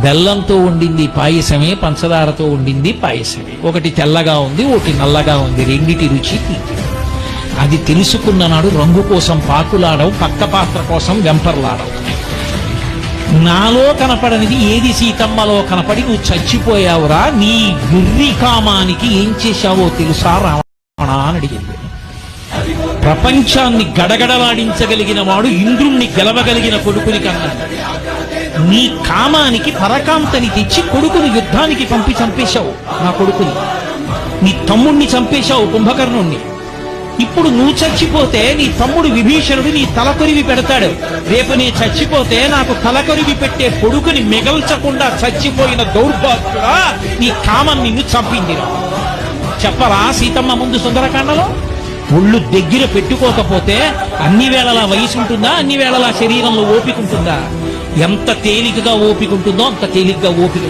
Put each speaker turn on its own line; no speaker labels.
బెల్లంతో వండింది పాయసమే, పంచదారతో వండింది పాయసమే. ఒకటి తెల్లగా ఉంది, ఒకటి నల్లగా ఉంది, రెండిటి రుచి తీపి. అది తెలుసుకున్న నాడు రంగు కోసం పాకులాడవు, పక్క పాత్ర కోసం వెంపర్లాడవు. నాలో కనపడనిది ఏది సీతమ్మలో కనపడి నువ్వు చచ్చిపోయావురా, నీ గుర్రి కామానికి ఏం చేశావో తెలుసా రావణ అని అడిగింది. ప్రపంచాన్ని గడగడలాడించగలిగిన వాడు ఇంద్రుణ్ణి గెలవగలిగిన కొడుకుని కన్నాడు. నీ కామానికి పరకాంతని తెచ్చి కొడుకుని యుద్ధానికి పంపి చంపేశావు. నా కొడుకుని, నీ తమ్ముణ్ణి చంపేశావు, కుంభకర్ణుణ్ణి. ఇప్పుడు నువ్వు చచ్చిపోతే నీ తమ్ముడు విభీషణుడు నీ తలకొరివి పెడతాడు. రేపు నీ చచ్చిపోతే నాకు తలకొరివి పెట్టే కొడుకుని మిగల్చకుండా చచ్చిపోయిన దౌర్భాగ్యుడా, నీ కామం నిన్ను చంపిందిరా. చెప్పరా సీతమ్మ ముందు సుందరకాండలో? ఒళ్ళు దగ్గర పెట్టుకోకపోతే అన్ని వేళలా వయసు ఉంటుందా, అన్ని వేళలా శరీరంలో ఓపిక ఉంటుందా? ఎంత తేలికగా ఓపిక ఉంటుందో అంత తేలికగా ఓపిక